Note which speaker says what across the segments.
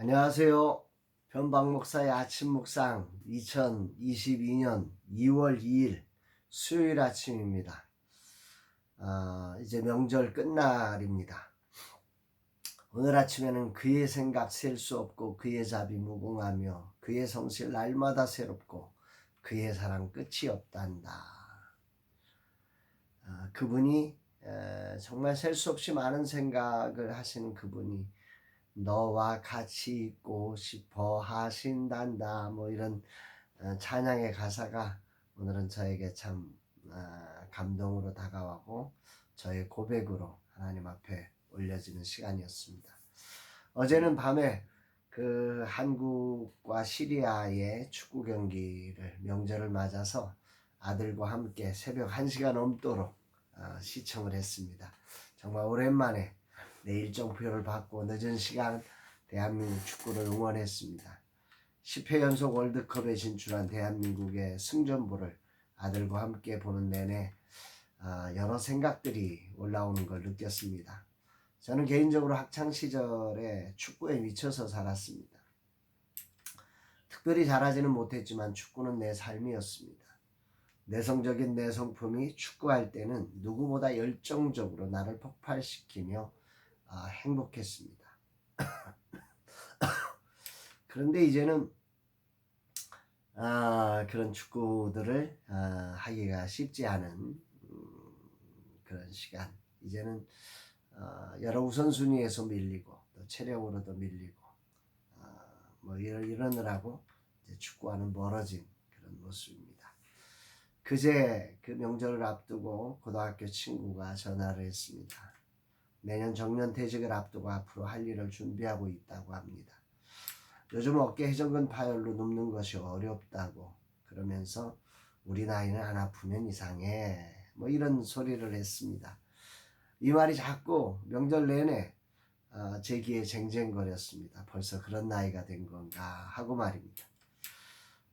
Speaker 1: 안녕하세요. 변방 목사의 아침 묵상 2022년 2월 2일 수요일 아침입니다. 이제 명절 끝날입니다. 오늘 아침에는 그의 생각 셀 수 없고 그의 자비 무궁하며 그의 성실 날마다 새롭고 그의 사랑 끝이 없단다. 그분이 정말 셀 수 없이 많은 생각을 하시는 그분이 너와 같이 있고 싶어 하신단다. 이런 찬양의 가사가 오늘은 저에게 참 감동으로 다가와고 저의 고백으로 하나님 앞에 올려지는 시간이었습니다. 어제는 밤에 그 한국과 시리아의 축구 경기를 명절을 맞아서 아들과 함께 새벽 1시가 넘도록 시청을 했습니다. 정말 오랜만에 내 일정표를 받고 늦은 시간 대한민국 축구를 응원했습니다. 10회 연속 월드컵에 진출한 대한민국의 승전보를 아들과 함께 보는 내내 여러 생각들이 올라오는 걸 느꼈습니다. 저는 개인적으로 학창시절에 축구에 미쳐서 살았습니다. 특별히 잘하지는 못했지만 축구는 내 삶이었습니다. 내성적인 내 성품이 축구할 때는 누구보다 열정적으로 나를 폭발시키며 행복했습니다. 그런데 이제는 그런 축구들을 하기가 쉽지 않은 그런 시간. 이제는 여러 우선순위에서 밀리고 또 체력으로도 밀리고 이러느라고 이제 축구와는 멀어진 그런 모습입니다. 그제 그 명절을 앞두고 고등학교 친구가 전화를 했습니다. 내년 정년퇴직을 앞두고 앞으로 할 일을 준비하고 있다고 합니다. 요즘 어깨 회전근 파열로 눕는 것이 어렵다고 그러면서 우리 나이는 안 아프면 이상해 이런 소리를 했습니다. 이 말이 자꾸 명절 내내 제 귀에 쟁쟁거렸습니다. 벌써 그런 나이가 된 건가 하고 말입니다.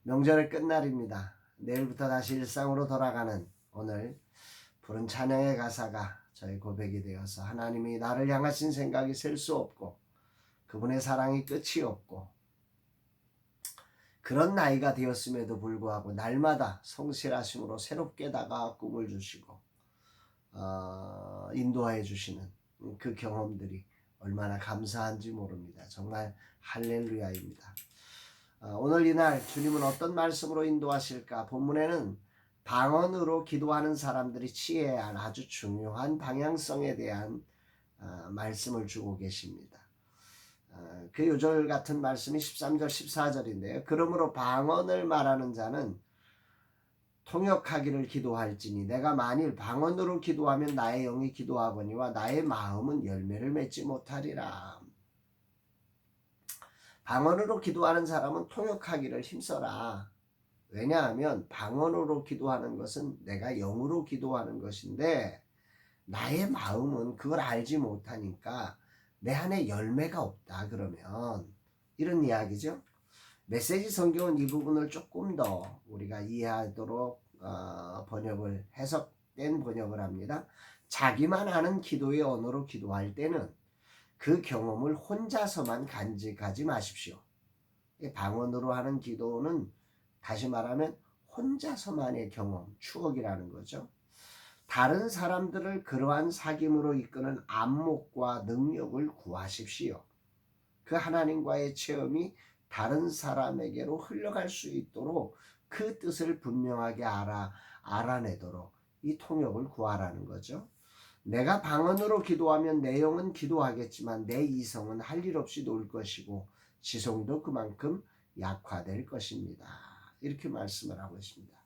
Speaker 1: 명절의 끝날입니다. 내일부터 다시 일상으로 돌아가는 오늘 부른 찬양의 가사가 저의 고백이 되어서 하나님이 나를 향하신 생각이 셀 수 없고 그분의 사랑이 끝이 없고 그런 나이가 되었음에도 불구하고 날마다 성실하심으로 새롭게 다가와 꿈을 주시고 인도하여 주시는 그 경험들이 얼마나 감사한지 모릅니다. 정말 할렐루야입니다. 오늘 이날 주님은 어떤 말씀으로 인도하실까? 본문에는 방언으로 기도하는 사람들이 취해야 할 아주 중요한 방향성에 대한 말씀을 주고 계십니다. 그 요절 같은 말씀이 13절 14절인데요. 그러므로 방언을 말하는 자는 통역하기를 기도할지니 내가 만일 방언으로 기도하면 나의 영이 기도하거니와 나의 마음은 열매를 맺지 못하리라. 방언으로 기도하는 사람은 통역하기를 힘써라. 왜냐하면 방언으로 기도하는 것은 내가 영으로 기도하는 것인데 나의 마음은 그걸 알지 못하니까 내 안에 열매가 없다. 그러면 이런 이야기죠. 메시지 성경은 이 부분을 조금 더 우리가 이해하도록 해석된 번역을 합니다. 자기만 아는 기도의 언어로 기도할 때는 그 경험을 혼자서만 간직하지 마십시오. 방언으로 하는 기도는 다시 말하면 혼자서만의 경험, 추억이라는 거죠. 다른 사람들을 그러한 사귐으로 이끄는 안목과 능력을 구하십시오. 그 하나님과의 체험이 다른 사람에게로 흘러갈 수 있도록 그 뜻을 분명하게 알아내도록 이 통역을 구하라는 거죠. 내가 방언으로 기도하면 내 영은 기도하겠지만 내 이성은 할 일 없이 놀 것이고 지성도 그만큼 약화될 것입니다. 이렇게 말씀을 하고 있습니다.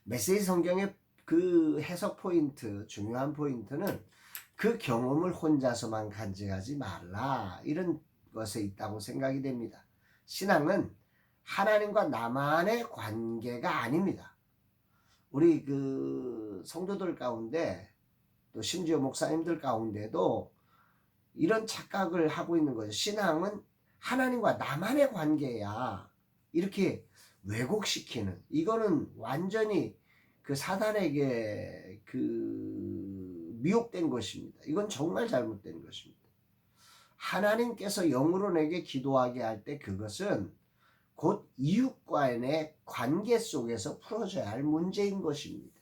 Speaker 1: 메시지 성경의 그 해석 포인트, 중요한 포인트는 그 경험을 혼자서만 간직하지 말라 이런 것에 있다고 생각이 됩니다. 신앙은 하나님과 나만의 관계가 아닙니다. 우리 그 성도들 가운데 또 심지어 목사님들 가운데도 이런 착각을 하고 있는 거죠. 신앙은 하나님과 나만의 관계야. 이렇게 왜곡시키는, 이거는 완전히 그 사단에게 그 미혹된 것입니다. 이건 정말 잘못된 것입니다. 하나님께서 영으로 내게 기도하게 할 때 그것은 곧 이웃과의 관계 속에서 풀어져야 할 문제인 것입니다.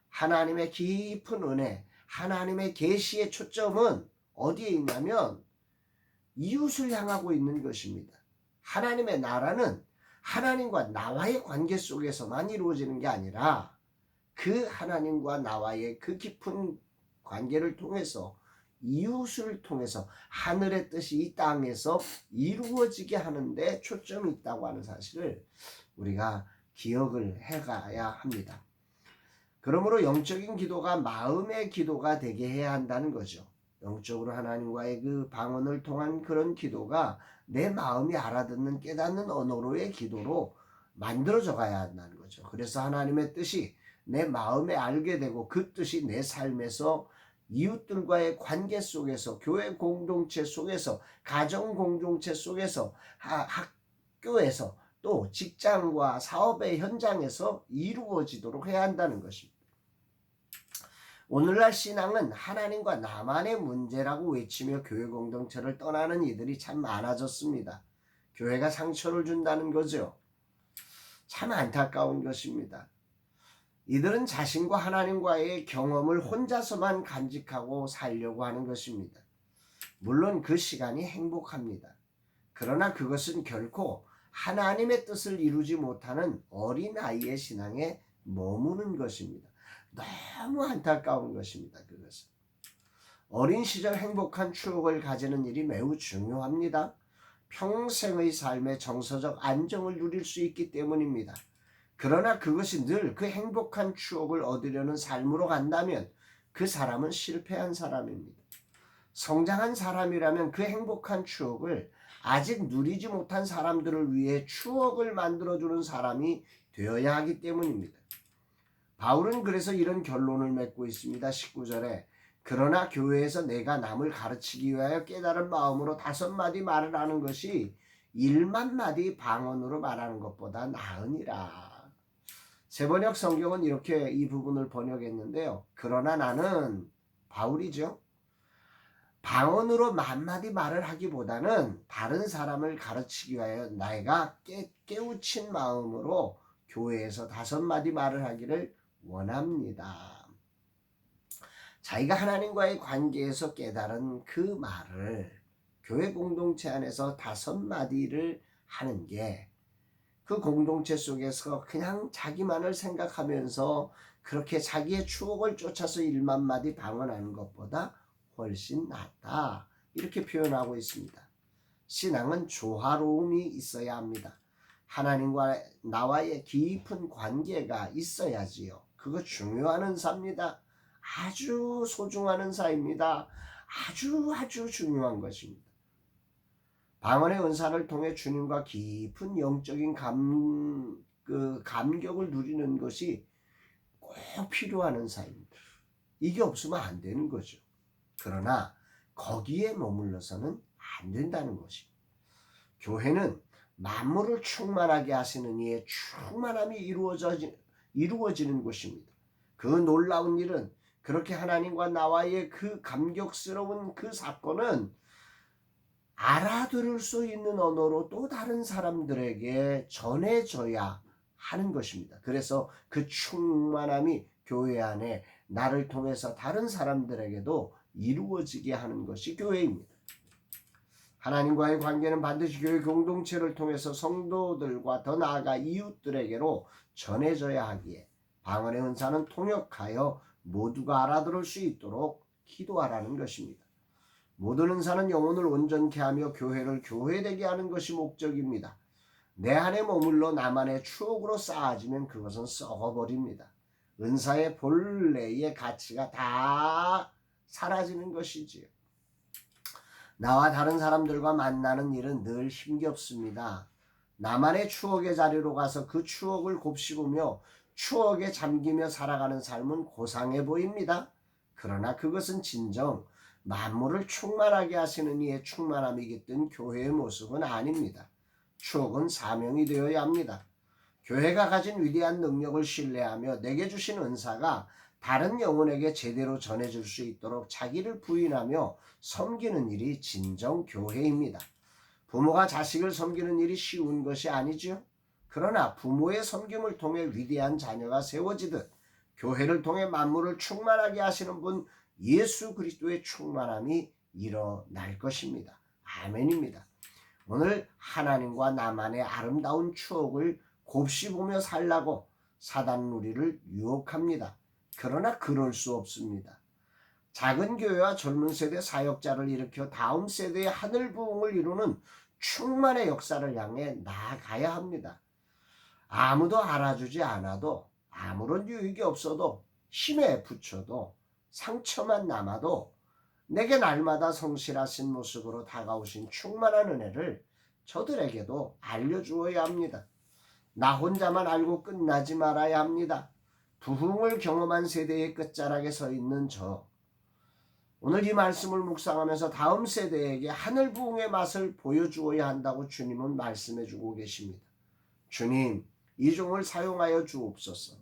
Speaker 1: 하나님의 깊은 은혜, 하나님의 계시의 초점은 어디에 있냐면 이웃을 향하고 있는 것입니다. 하나님의 나라는 하나님과 나와의 관계 속에서만 이루어지는 게 아니라 그 하나님과 나와의 그 깊은 관계를 통해서 이웃을 통해서 하늘의 뜻이 이 땅에서 이루어지게 하는데 초점이 있다고 하는 사실을 우리가 기억을 해가야 합니다. 그러므로 영적인 기도가 마음의 기도가 되게 해야 한다는 거죠. 영적으로 하나님과의 그 방언을 통한 그런 기도가 내 마음이 알아듣는 깨닫는 언어로의 기도로 만들어져 가야 한다는 거죠. 그래서 하나님의 뜻이 내 마음에 알게 되고 그 뜻이 내 삶에서 이웃들과의 관계 속에서, 교회 공동체 속에서, 가정 공동체 속에서, 학교에서, 또 직장과 사업의 현장에서 이루어지도록 해야 한다는 것입니다. 오늘날 신앙은 하나님과 나만의 문제라고 외치며 교회 공동체를 떠나는 이들이 참 많아졌습니다. 교회가 상처를 준다는 거죠. 참 안타까운 것입니다. 이들은 자신과 하나님과의 경험을 혼자서만 간직하고 살려고 하는 것입니다. 물론 그 시간이 행복합니다. 그러나 그것은 결코 하나님의 뜻을 이루지 못하는 어린아이의 신앙에 머무는 것입니다. 너무 안타까운 것입니다. 그것은. 어린 시절 행복한 추억을 가지는 일이 매우 중요합니다. 평생의 삶의 정서적 안정을 누릴 수 있기 때문입니다. 그러나 그것이 늘 그 행복한 추억을 얻으려는 삶으로 간다면 그 사람은 실패한 사람입니다. 성장한 사람이라면 그 행복한 추억을 아직 누리지 못한 사람들을 위해 추억을 만들어주는 사람이 되어야 하기 때문입니다. 바울은 그래서 이런 결론을 맺고 있습니다. 19절에 그러나 교회에서 내가 남을 가르치기 위하여 깨달은 마음으로 5마디 말을 하는 것이 1만마디 방언으로 말하는 것보다 나으니라. 세번역 성경은 이렇게 이 부분을 번역했는데요. 그러나 나는 바울이죠. 방언으로 10,000마디 말을 하기보다는 다른 사람을 가르치기 위하여 내가 깨우친 마음으로 교회에서 5마디 말을 하기를 원합니다. 자기가 하나님과의 관계에서 깨달은 그 말을 교회 공동체 안에서 5마디를 하는 게 그 공동체 속에서 그냥 자기만을 생각하면서 그렇게 자기의 추억을 쫓아서 1만마디 방언하는 것보다 훨씬 낫다. 이렇게 표현하고 있습니다. 신앙은 조화로움이 있어야 합니다. 하나님과 나와의 깊은 관계가 있어야지요. 그거 중요한 은사입니다. 아주 소중한 은사입니다. 아주 중요한 것입니다. 방언의 은사를 통해 주님과 깊은 영적인 감격을 누리는 것이 꼭 필요한 은사입니다. 이게 없으면 안 되는 거죠. 그러나 거기에 머물러서는 안 된다는 것입니다. 교회는 만물을 충만하게 하시는 이의 충만함이 이루어지는 곳입니다. 그 놀라운 일은 그렇게 하나님과 나와의 그 감격스러운 그 사건은 알아들을 수 있는 언어로 또 다른 사람들에게 전해져야 하는 것입니다. 그래서 그 충만함이 교회 안에 나를 통해서 다른 사람들에게도 이루어지게 하는 것이 교회입니다. 하나님과의 관계는 반드시 교회 공동체를 통해서 성도들과 더 나아가 이웃들에게로 전해져야 하기에 방언의 은사는 통역하여 모두가 알아들을 수 있도록 기도하라는 것입니다. 모든 은사는 영혼을 온전케 하며 교회를 교회되게 하는 것이 목적입니다. 내 안에 머물러 나만의 추억으로 쌓아지면 그것은 썩어버립니다. 은사의 본래의 가치가 다 사라지는 것이지요. 나와 다른 사람들과 만나는 일은 늘 힘겹습니다. 나만의 추억의 자리로 가서 그 추억을 곱씹으며 추억에 잠기며 살아가는 삶은 고상해 보입니다. 그러나 그것은 진정 만물을 충만하게 하시는 이의 충만함이겠든 교회의 모습은 아닙니다. 추억은 사명이 되어야 합니다. 교회가 가진 위대한 능력을 신뢰하며 내게 주신 은사가 다른 영혼에게 제대로 전해줄 수 있도록 자기를 부인하며 섬기는 일이 진정 교회입니다. 부모가 자식을 섬기는 일이 쉬운 것이 아니지요. 그러나 부모의 섬김을 통해 위대한 자녀가 세워지듯 교회를 통해 만물을 충만하게 하시는 분 예수 그리스도의 충만함이 일어날 것입니다. 아멘입니다. 오늘 하나님과 나만의 아름다운 추억을 곱씹으며 살라고 사단은 우리를 유혹합니다. 그러나 그럴 수 없습니다. 작은 교회와 젊은 세대 사역자를 일으켜 다음 세대의 하늘 부흥을 이루는 충만의 역사를 향해 나아가야 합니다. 아무도 알아주지 않아도 아무런 유익이 없어도 힘에 부쳐도 상처만 남아도 내게 날마다 성실하신 모습으로 다가오신 충만한 은혜를 저들에게도 알려주어야 합니다. 나 혼자만 알고 끝나지 말아야 합니다. 부흥을 경험한 세대의 끝자락에 서 있는 저, 오늘 이 말씀을 묵상하면서 다음 세대에게 하늘 부흥의 맛을 보여주어야 한다고 주님은 말씀해 주고 계십니다. 주님, 이 종을 사용하여 주옵소서.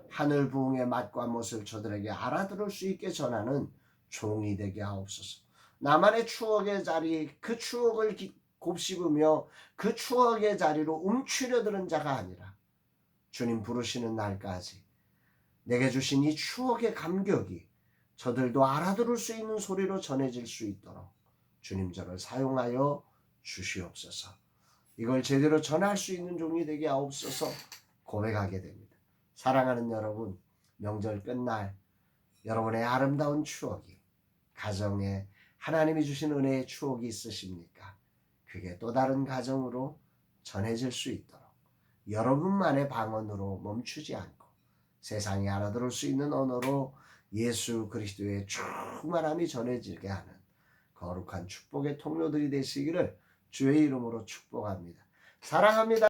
Speaker 1: 하늘 부흥의 맛과 멋을 저들에게 알아들을 수 있게 전하는 종이 되게 하옵소서. 나만의 추억의 자리, 그 추억을 곱씹으며 그 추억의 자리로 움츠려드는 자가 아니라 주님 부르시는 날까지 내게 주신 이 추억의 감격이 저들도 알아들을 수 있는 소리로 전해질 수 있도록 주님 저를 사용하여 주시옵소서. 이걸 제대로 전할 수 있는 종이 되게 하옵소서. 고백하게 됩니다. 사랑하는 여러분, 명절 끝날 여러분의 아름다운 추억이, 가정에 하나님이 주신 은혜의 추억이 있으십니까? 그게 또 다른 가정으로 전해질 수 있도록 여러분만의 방언으로 멈추지 않고 세상이 알아들을 수 있는 언어로 예수 그리스도의 충만함이 전해지게 하는 거룩한 축복의 통로들이 되시기를 주의 이름으로 축복합니다. 사랑합니다.